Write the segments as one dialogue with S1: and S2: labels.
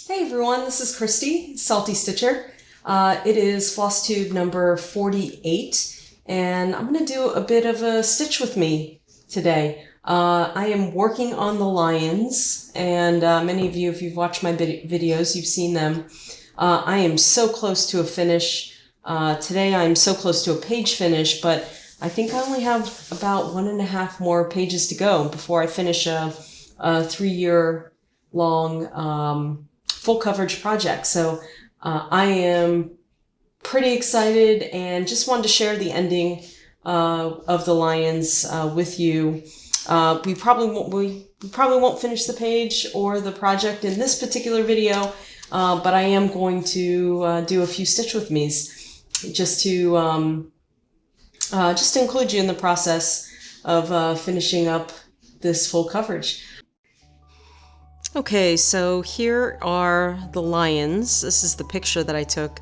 S1: Hey everyone, this is Christy, Salty Stitcher. It is Floss Tube number 48, and I'm going to do a bit of a stitch with me today. I am working on the lions, and many of you, if you've watched my videos, you've seen them. I am so close to a finish. Today I'm so close to a page finish, but I think I only have about 1.5 more pages to go before I finish a 3-year long full coverage project. So I am pretty excited and just wanted to share the ending of the lions with you. We probably won't finish the page or the project in this particular video, but I am going to do a few stitch with me's just to include you in the process of finishing up this full coverage. Okay, so here are the lions. This is the picture that I took.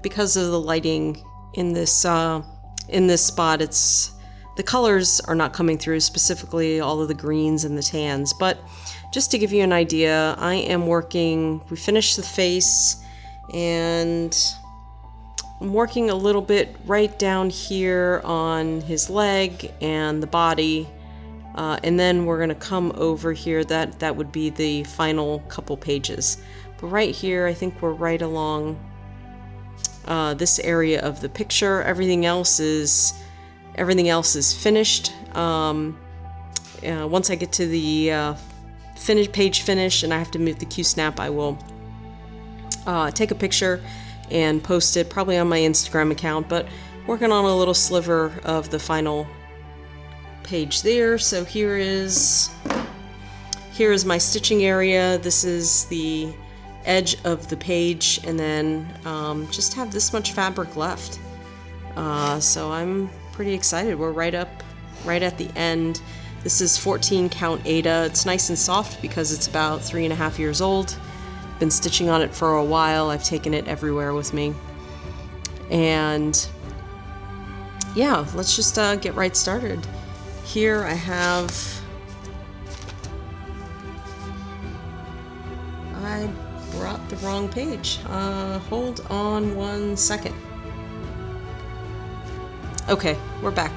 S1: Because of the lighting in this spot, the colors are not coming through, specifically all of the greens and the tans. But just to give you an idea, I am working, we finished the face, and I'm working a little bit right down here on his leg and the body. And then we're going to come over here. That would be the final couple pages. But right here, I think we're right along this area of the picture. Everything else is finished. Once I get to the page finish and I have to move the Q-snap, I will take a picture and post it probably on my Instagram account. But working on a little sliver of the final page there. So here is my stitching area. This is the edge of the page, and then just have this much fabric left. So I'm pretty excited. We're right at the end. This is 14 count Aida. It's nice and soft because it's about 3.5 years old. Been stitching on it for a while. I've taken it everywhere with me. And yeah, let's just get right started. Here I brought the wrong page. Hold on 1 second. Okay, we're back.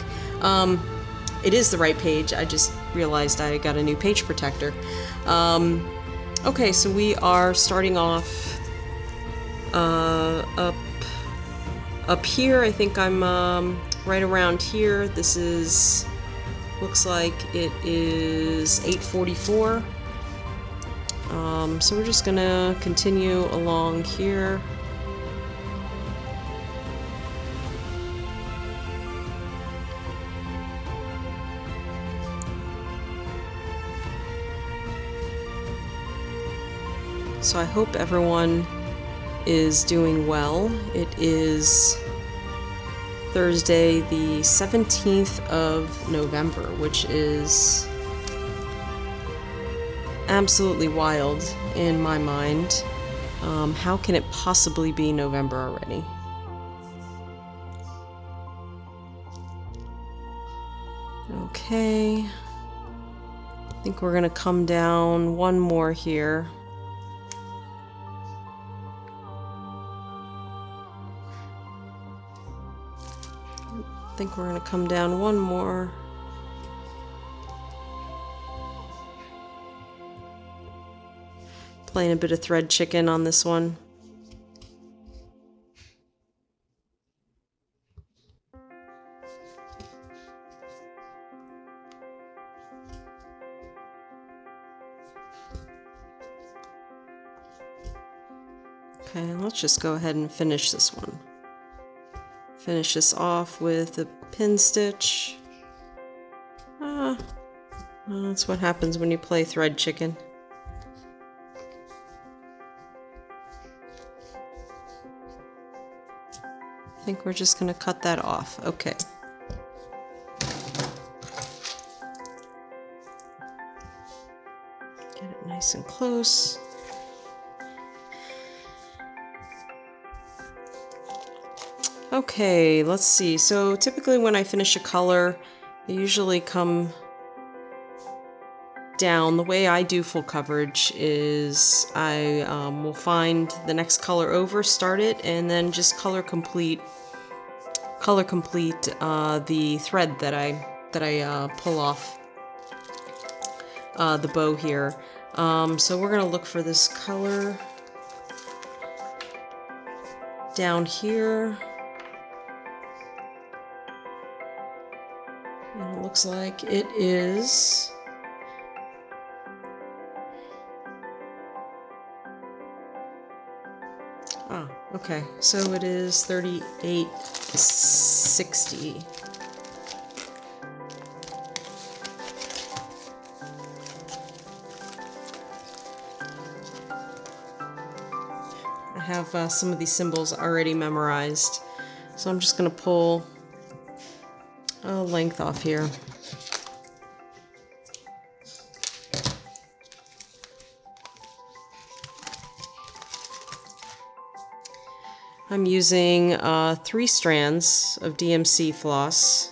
S1: It is the right page. I just realized I got a new page protector. Okay, so we are starting off up here. I think I'm right around here. This is, looks like it is 8:44. So we're just gonna continue along here. So I hope everyone is doing well. It is Thursday, the 17th of November, which is absolutely wild in my mind. How can it possibly be November already? Okay. I think we're gonna come down one more here. I think we're gonna come down one more. Playing a bit of thread chicken on this one. Okay, let's just go ahead and finish this one. Finish this off with a pin stitch. That's what happens when you play thread chicken. I think we're just going to cut that off. Okay. Get it nice and close. Okay, let's see. So typically when I finish a color, I usually come down, the way I do full coverage is I will find the next color over, start it, and then just color complete the thread that I pull off the bow here. So we're gonna look for this color down here. And it looks like it is okay, so it is 3860. I have some of these symbols already memorized, so I'm just going to pull a length off here. I'm using 3 strands of DMC floss.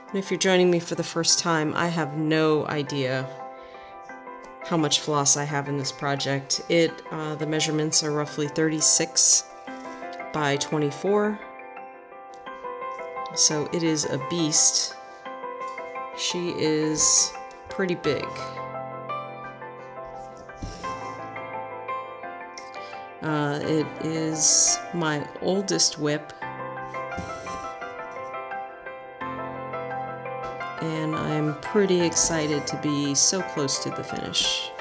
S1: And if you're joining me for the first time, I have no idea how much floss I have in this project. The measurements are roughly 36 by 24. So it is a beast. She is pretty big. It is my oldest whip, and I'm pretty excited to be so close to the finish.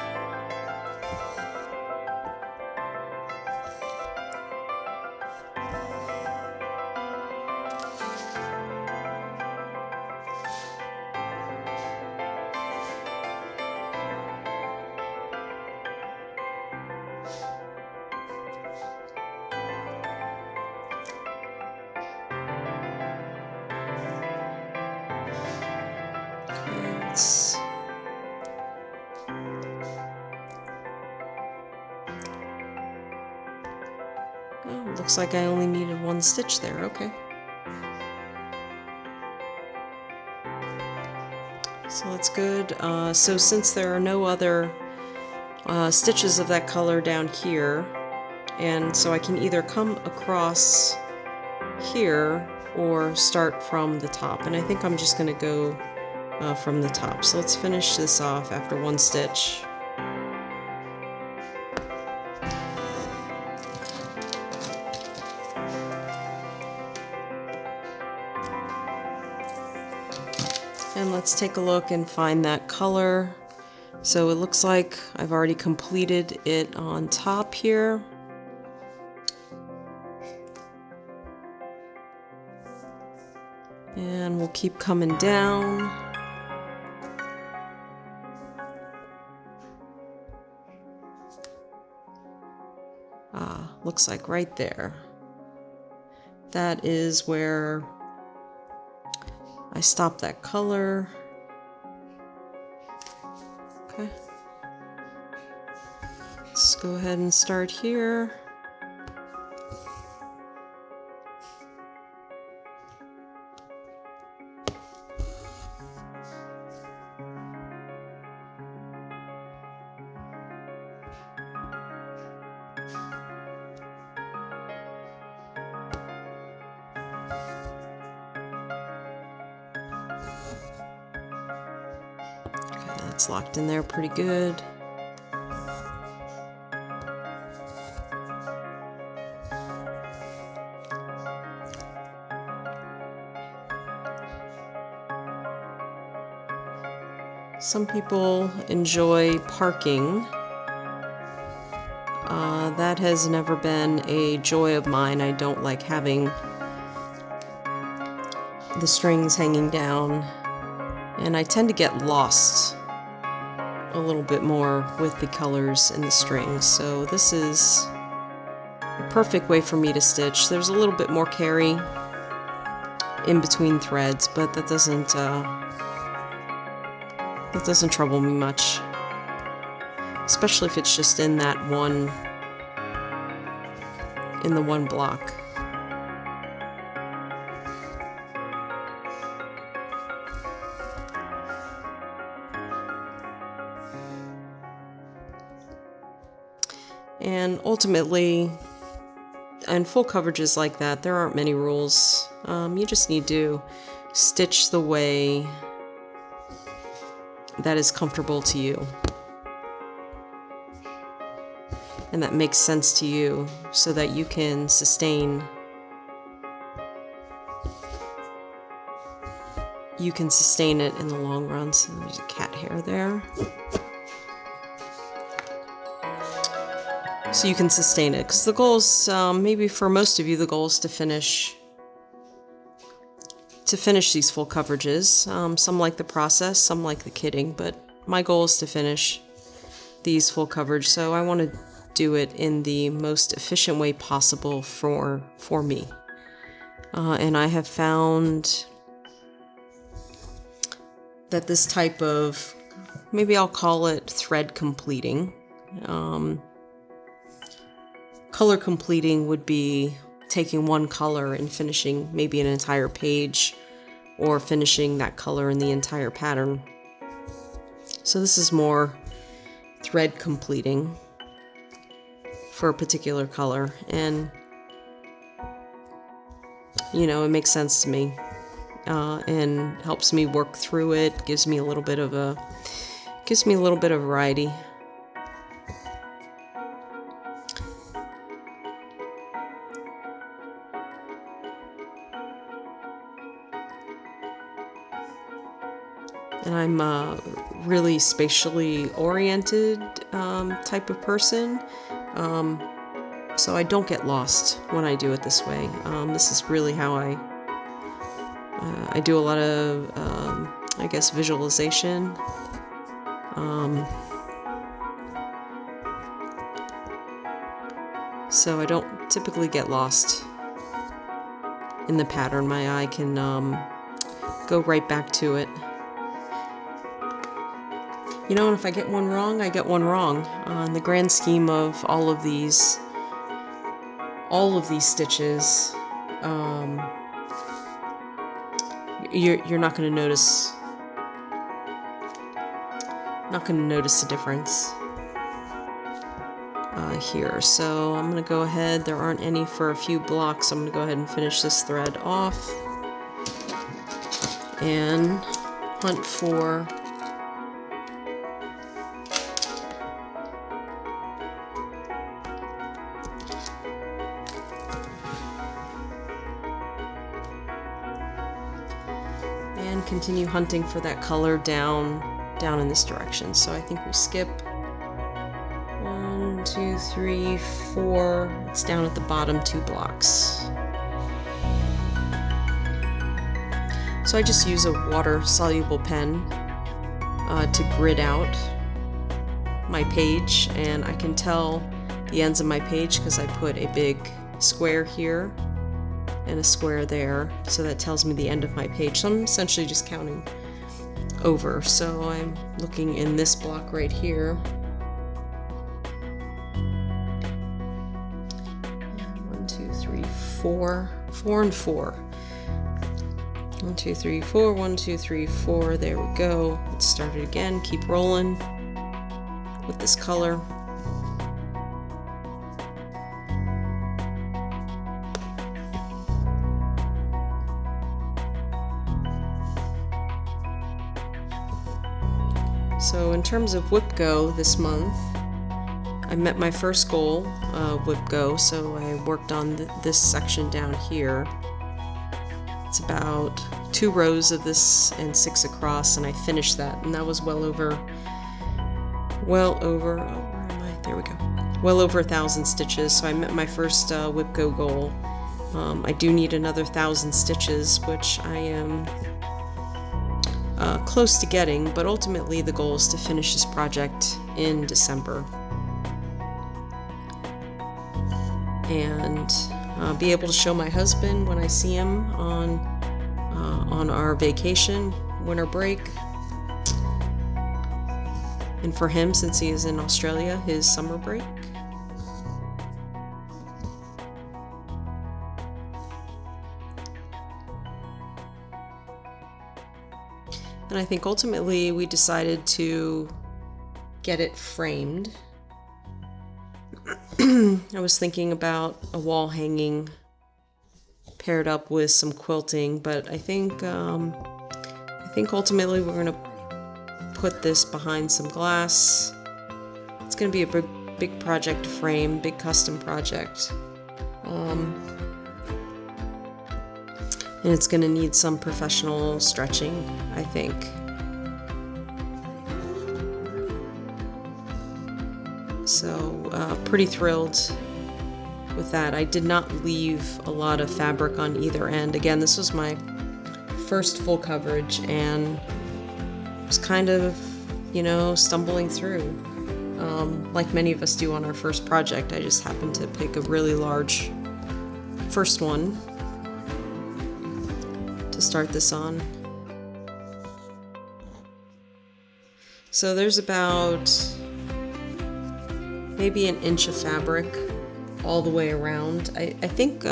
S1: Oh, looks like I only needed 1 stitch there, okay. So that's good. So since there are no other stitches of that color down here, and so I can either come across here or start from the top, and I think I'm just going to go from the top. So let's finish this off after 1 stitch. And let's take a look and find that color. So it looks like I've already completed it on top here. And we'll keep coming down. Looks like right there. That is where I stop that color. Okay. Let's go ahead and start here. It's locked in there pretty good. Some people enjoy parking. That has never been a joy of mine. I don't like having the strings hanging down, and I tend to get lost a little bit more with the colors and the strings. So this is a perfect way for me to stitch. There's a little bit more carry in between threads, but that doesn't trouble me much, especially if it's just in the one block. And ultimately, in full coverages like that, there aren't many rules. You just need to stitch the way that is comfortable to you and that makes sense to you, so that you can sustain it in the long run. So there's a cat hair there. So you can sustain it, because the goal is, maybe for most of you, the goal is to finish these full coverages. Some like the process, some like the kitting, but my goal is to finish these full coverage, so I want to do it in the most efficient way possible for me. And I have found that this type of, maybe I'll call it thread completing. Color completing would be taking one color and finishing maybe an entire page, or finishing that color in the entire pattern. So this is more thread completing for a particular color, and it makes sense to me, and helps me work through it, gives me a little bit of variety. And I'm a really spatially oriented type of person, so I don't get lost when I do it this way. This is really how I do a lot of, I guess, visualization. So I don't typically get lost in the pattern. My eye can go right back to it. And if I get one wrong, I get one wrong. In the grand scheme of all of these stitches, you're not going to notice the difference here. So I'm going to go ahead. There aren't any for a few blocks. I'm going to go ahead and finish this thread off and hunt for continue hunting for that color down in this direction. So I think we skip 1, 2, 3, 4. It's down at the bottom 2 blocks. So I just use a water-soluble pen to grid out my page, and I can tell the ends of my page because I put a big square here and a square there, so that tells me the end of my page. So I'm essentially just counting over. So I'm looking in this block right here. 1, 2, 3, 4. 4 and 4. 1, 2, 3, 4. 1, 2, 3, 4. There we go. Let's start it again. Keep rolling with this color. So in terms of whip go this month, I met my first goal of whip go, so I worked on this section down here. It's about 2 rows of this and 6 across, and I finished that, and that was well over, where am I? There we go. Well over 1,000 stitches, so I met my first whip go goal. I do need another 1,000 stitches, which I am close to getting, but ultimately the goal is to finish this project in December and be able to show my husband when I see him on our vacation, winter break, and for him, since he is in Australia, his summer break. And I think ultimately we decided to get it framed. I was thinking about a wall hanging paired up with some quilting, but I think ultimately we're gonna put this behind some glass. It's gonna be a big project to frame, big custom project. And it's gonna need some professional stretching, I think. So pretty thrilled with that. I did not leave a lot of fabric on either end. Again, this was my first full coverage and was kind of, you know, stumbling through. Like many of us do on our first project, I just happened to pick a really large first one to start this on. So there's about maybe an inch of fabric all the way around. I think,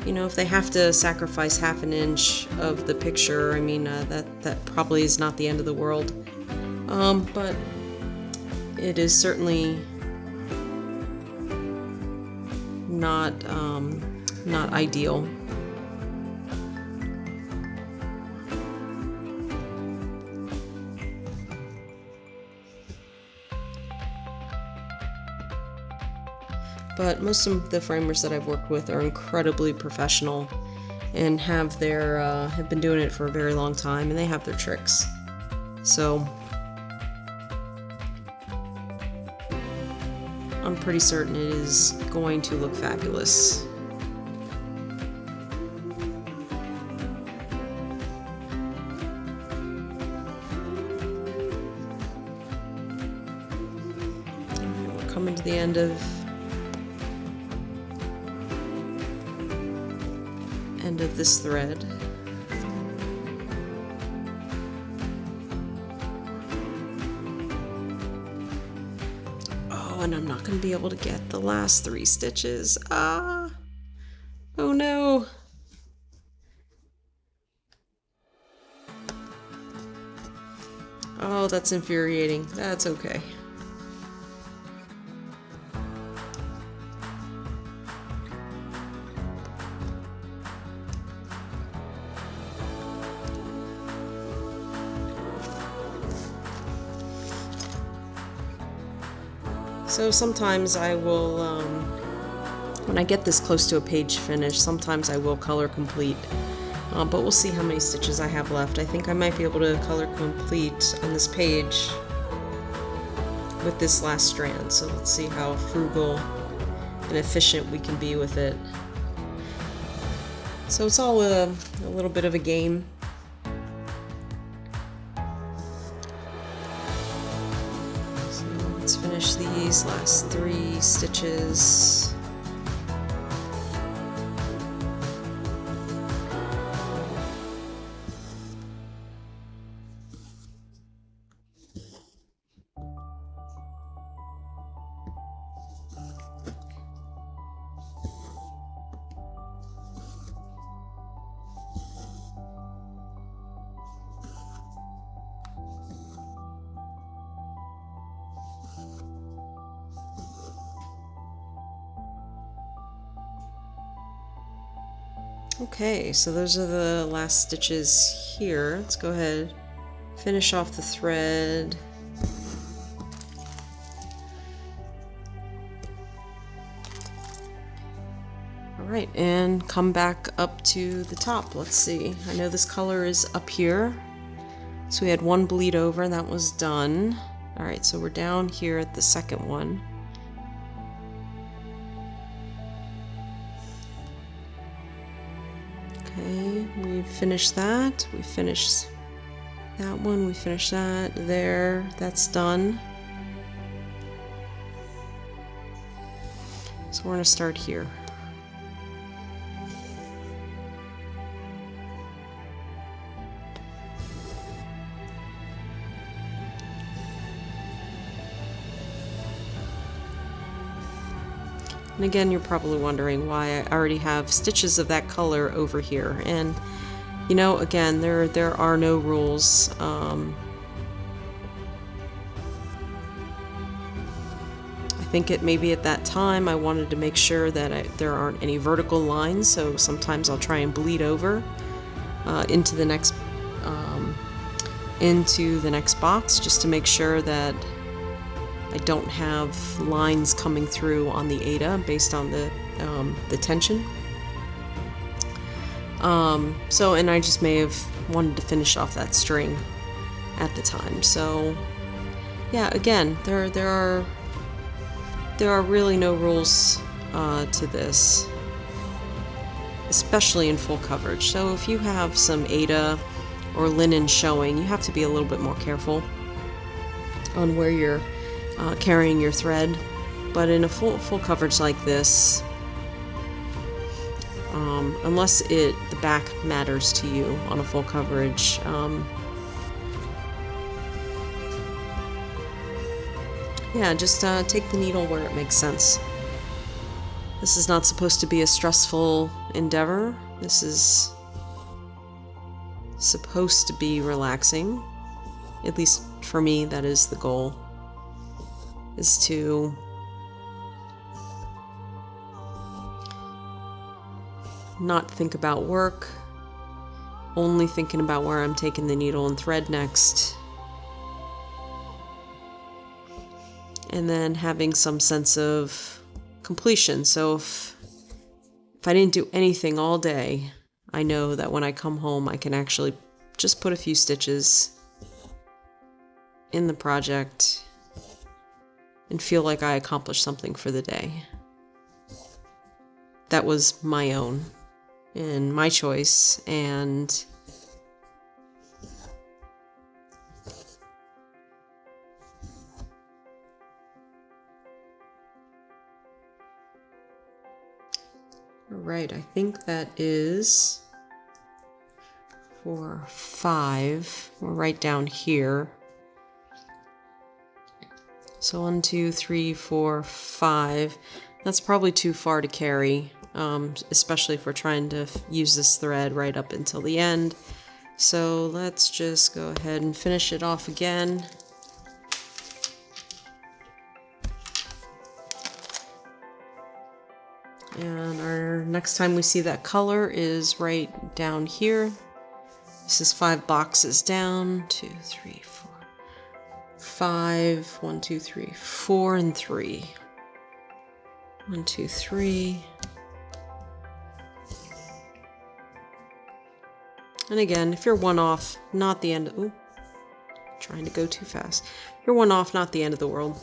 S1: you know, if they have to sacrifice half an inch of the picture, I mean, that probably is not the end of the world. But it is certainly not ideal. But most of the framers that I've worked with are incredibly professional and have been doing it for a very long time, and they have their tricks. So I'm pretty certain it is going to look fabulous. Alright, we're coming to the end of this thread. Oh, and I'm not going to be able to get the last 3 stitches. Ah! Oh no! Oh, that's infuriating. That's okay. So sometimes I will, when I get this close to a page finish, sometimes I will color complete, but we'll see how many stitches I have left. I think I might be able to color complete on this page with this last strand, so let's see how frugal and efficient we can be with it. So it's all a little bit of a game. Let's finish these last 3 stitches. Okay, so those are the last stitches here. Let's go ahead, finish off the thread. Alright, and come back up to the top. Let's see. I know this color is up here. So we had 1 bleed over, that was done. Alright, so we're down here at the second one. Okay, we finished that. We finished that one. We finished that. There, that's done. So we're going to start here. And again, you're probably wondering why I already have stitches of that color over here. And, you know, again, there are no rules. I think maybe at that time I wanted to make sure that there aren't any vertical lines, so sometimes I'll try and bleed over into the next box, just to make sure that I don't have lines coming through on the Ada based on the tension. And I just may have wanted to finish off that string at the time. So yeah, again, there are really no rules to this, especially in full coverage. So if you have some Ada or linen showing, you have to be a little bit more careful on where you're carrying your thread. But in a full coverage like this, unless the back matters to you on a full coverage, yeah, just take the needle where it makes sense. This is not supposed to be a stressful endeavor. This is supposed to be relaxing. At least for me, that is the goal, is to not think about work, only thinking about where I'm taking the needle and thread next, and then having some sense of completion. So if I didn't do anything all day, I know that when I come home I can actually just put a few stitches in the project and feel like I accomplished something for the day. That was my own and my choice, and alright, I think that is for 5. We're right down here. So 1, 2, 3, 4, 5. That's probably too far to carry, especially if we're trying to use this thread right up until the end. So let's just go ahead and finish it off again. And our next time we see that color is right down here. This is 5 boxes down. 2, 3, 4, 5. 1, 2, 3, 4, and 3. 1, 2, 3. And again, if you're one off, not the end of... Ooh, trying to go too fast. If you're one off, not the end of the world.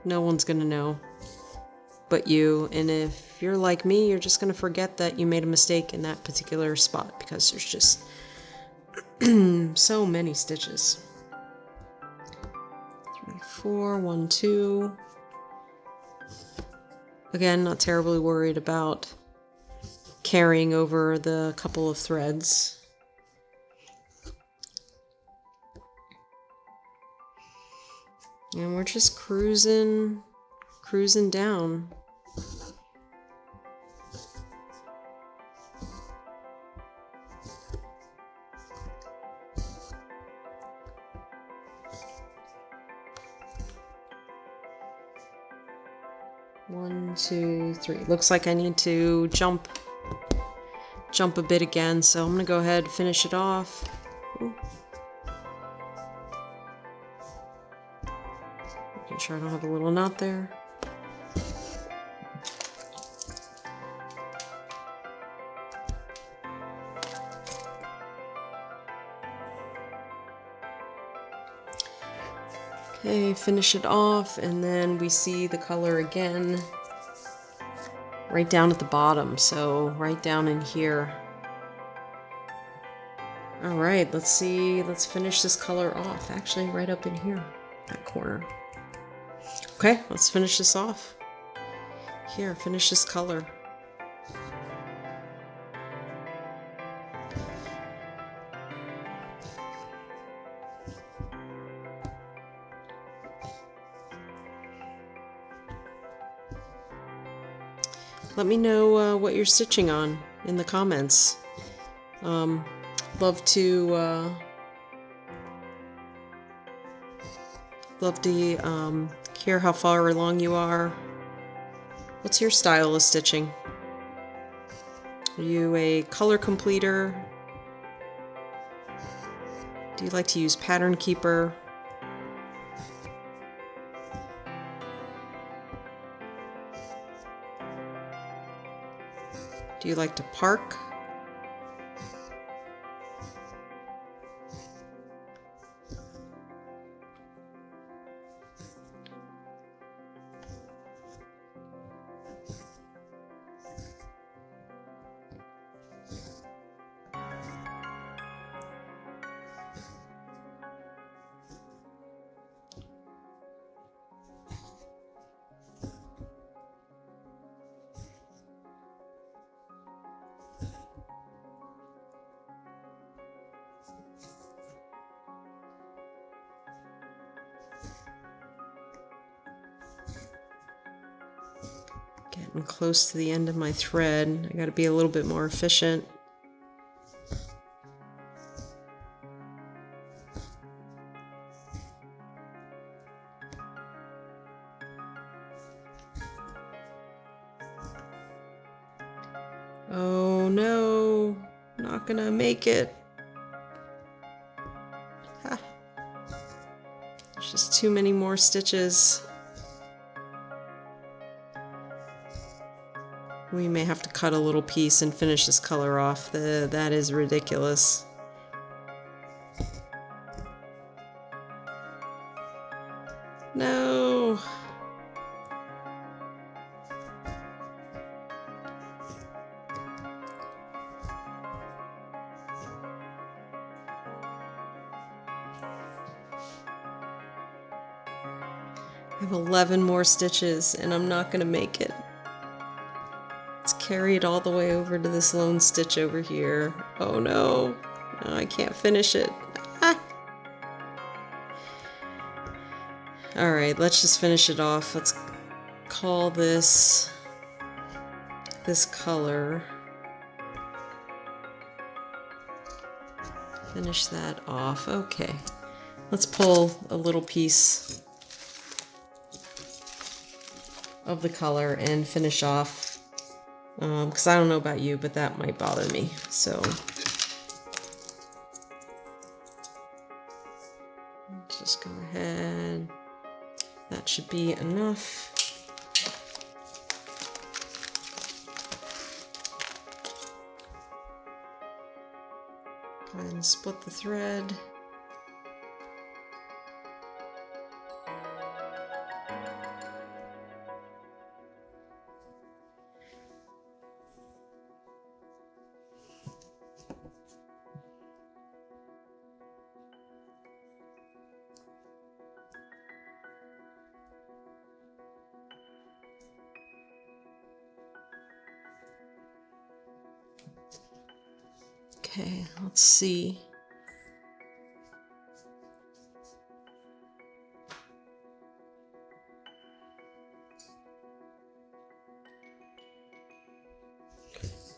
S1: No one's gonna know but you, and if you're like me, you're just gonna forget that you made a mistake in that particular spot because there's just so many stitches. 3, 4, 1, 2. Again, not terribly worried about carrying over the couple of threads. And we're just cruising down. One, 2, 3. Looks like I need to jump a bit again, so I'm gonna go ahead and finish it off. Ooh. Making sure I don't have a little knot there. Okay, finish it off, and then we see the color again right down at the bottom, so right down in here. Alright, let's see, let's finish this color off. Actually, right up in here, that corner. Okay, let's finish this off. Here, finish this color. Let me know what you're stitching on in the comments. Love to Love to hear how far along you are. What's your style of stitching? Are you a color completer? Do you like to use pattern keeper? Do you like to park? Getting close to the end of my thread. I gotta be a little bit more efficient. Oh no, not gonna make it. Ha. There's just too many more stitches. We may have to cut a little piece and finish this color off. That is ridiculous. No. I have 11 more stitches and I'm not gonna make it. It's carried all the way over to this lone stitch over here. Oh no, no, I can't finish it. Ah. Alright, let's just finish it off. Let's call this color. Finish that off. Okay, let's pull a little piece of the color and finish off. Because I don't know about you, but that might bother me. So just go ahead. That should be enough. Go ahead and split the thread. Okay, let's see.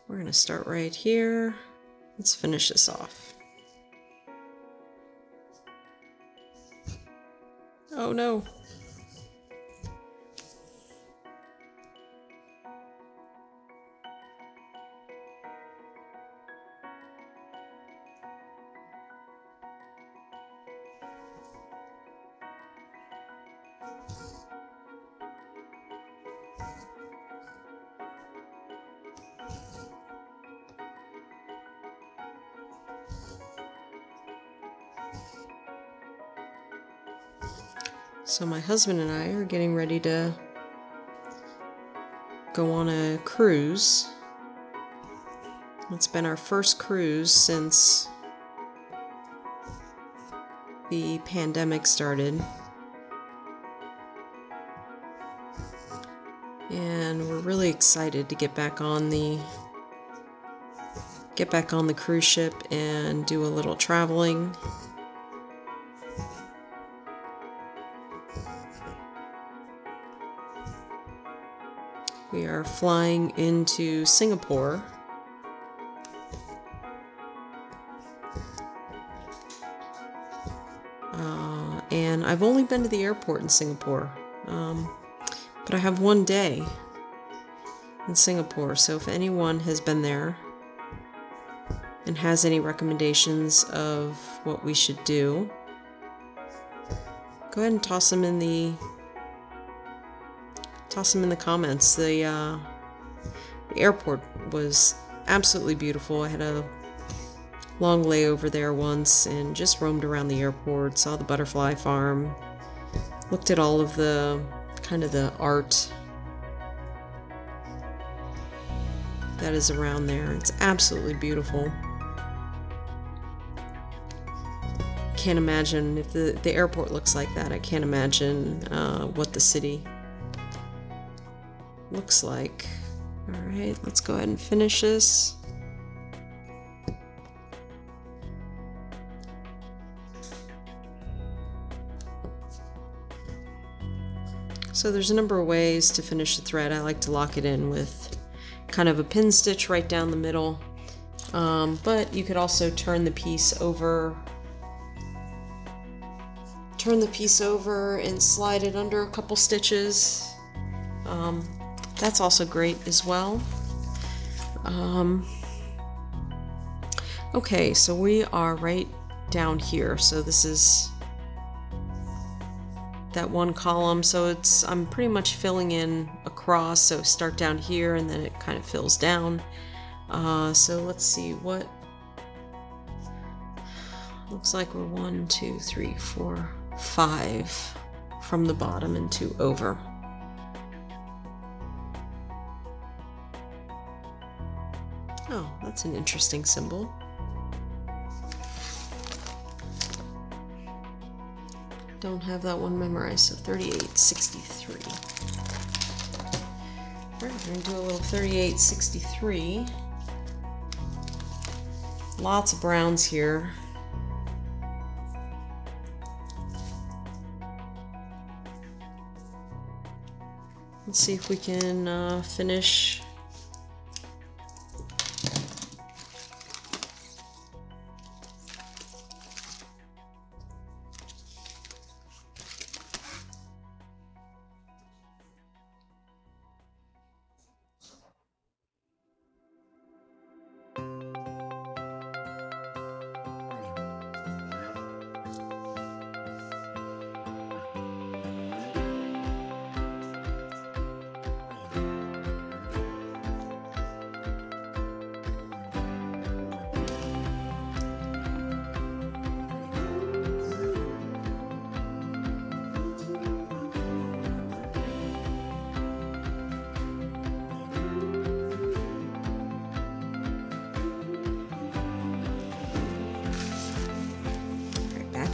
S1: We're going to start right here. Let's finish this off. Oh no. So my husband and I are getting ready to go on a cruise. It's been our first cruise since the pandemic started. And we're really excited to get back on the cruise ship and do a little traveling. We are flying into Singapore. And and I've only been to the airport in Singapore, but I have one day in Singapore, so if anyone has been there and has any recommendations of what we should do, go ahead and toss them in the comments. The airport was absolutely beautiful. I had a long layover there once and just roamed around the airport, saw the butterfly farm, looked at all of the kind of the art that is around there. It's absolutely beautiful. Can't imagine if the airport looks like that. I can't imagine what the city looks like. All right, let's go ahead and finish this. So there's a number of ways to finish the thread. I like to lock it in with kind of a pin stitch right down the middle, but you could also turn the piece over and slide it under a couple stitches. That's also great as well. Okay, so we are right down here. So this is that one column, so I'm pretty much filling in across, so start down here and then it kind of fills down. So let's see, what looks like we're 1, 2, 3, 4, 5 from the bottom and 2 over. Oh, that's an interesting symbol. Don't have that one memorized, so 3863. Alright, we're going to do a little 3863. Lots of browns here. Let's see if we can finish.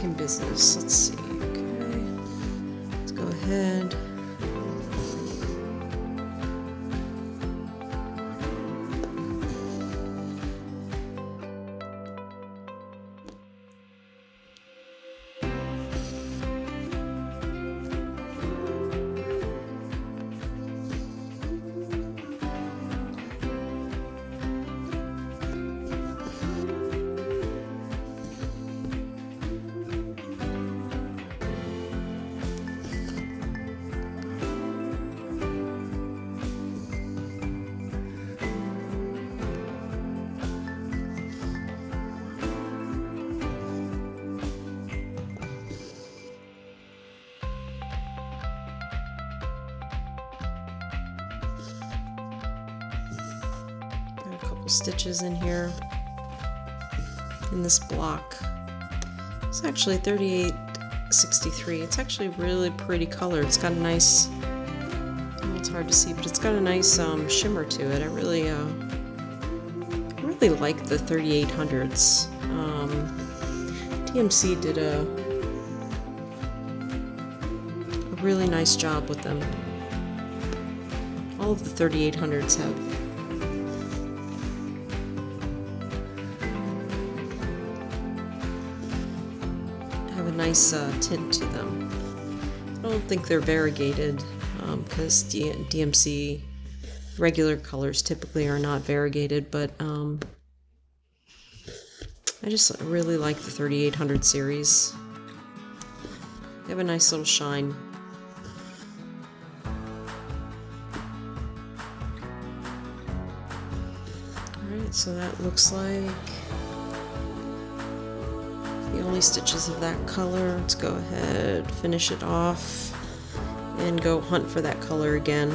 S1: In business. Let's see. Okay, let's go ahead. Stitches in here in this block. It's actually 3863. It's actually really pretty color. It's got a nice, it's hard to see, but it's got a nice shimmer to it. I really like the 3800s. DMC did a really nice job with them. All of the 3800s have a nice tint to them. I don't think they're variegated because DMC regular colors typically are not variegated, but I just really like the 3800 series. They have a nice little shine. Alright, so that looks like the only stitches of that color. Let's go ahead, finish it off, and go hunt for that color again.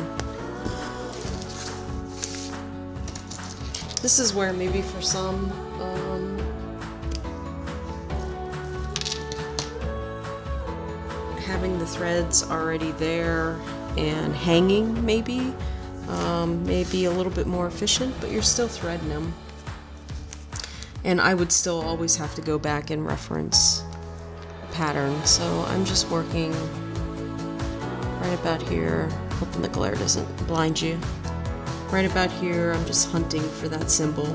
S1: This is where maybe for some, having the threads already there and hanging maybe may be a little bit more efficient, but you're still threading them. And I would still always have to go back and reference the pattern. So I'm just working right about here, hoping the glare doesn't blind you. Right about here, I'm just hunting for that symbol.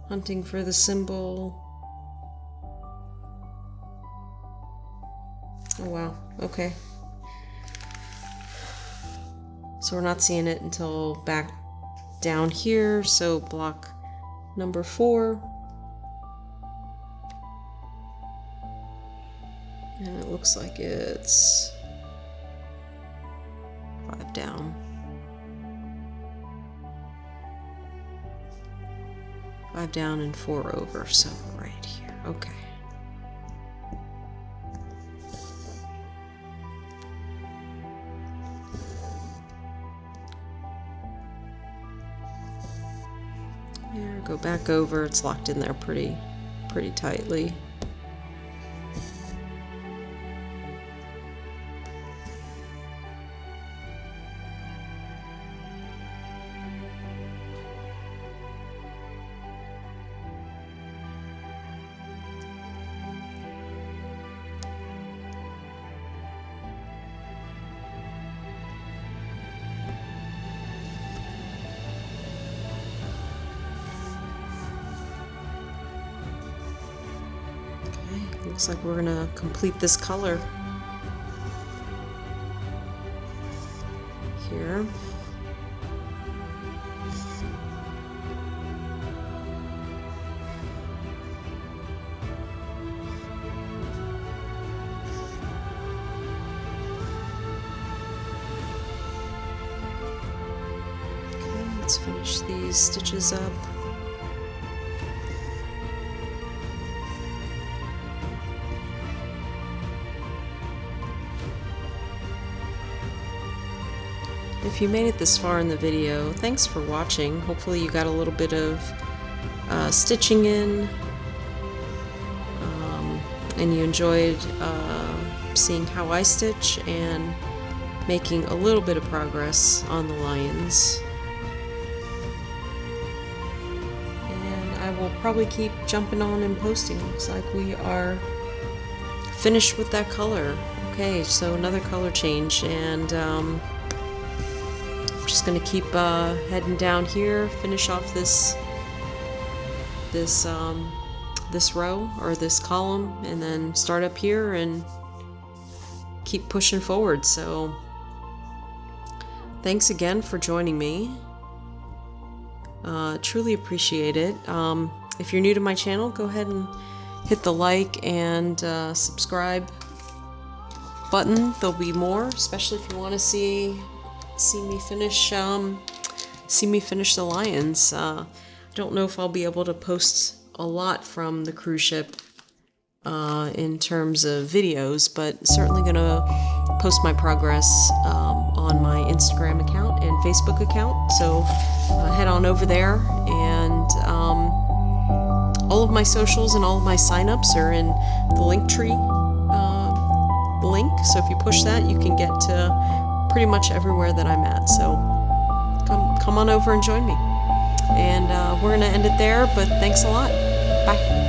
S1: Hunting for the symbol. Oh wow, okay. So we're not seeing it until back down here, so block number 4. And it looks like it's 5 down. 5 down and 4 over, so right here, okay. There, go back over, it's locked in there pretty tightly. Looks like we're gonna complete this color here. Okay, let's finish these stitches up. If you made it this far in the video, thanks for watching. Hopefully you got a little bit of stitching in, and you enjoyed seeing how I stitch and making a little bit of progress on the lions. And I will probably keep jumping on and posting. Looks like we are finished with that color. Okay, so another color change, and just gonna keep heading down here, finish off this row or this column, and then start up here and keep pushing forward. So thanks again for joining me. Truly appreciate it. If you're new to my channel, go ahead and hit the like and subscribe button. There'll be more, especially if you want to see me finish the lions. I don't know if I'll be able to post a lot from the cruise ship in terms of videos, but certainly gonna post my progress on my Instagram account and Facebook account, so head on over there, and all of my socials and all of my signups are in the link tree link, so if you push that you can get to pretty much everywhere that I'm at. So come on over and join me. And we're gonna end it there, but thanks a lot. Bye.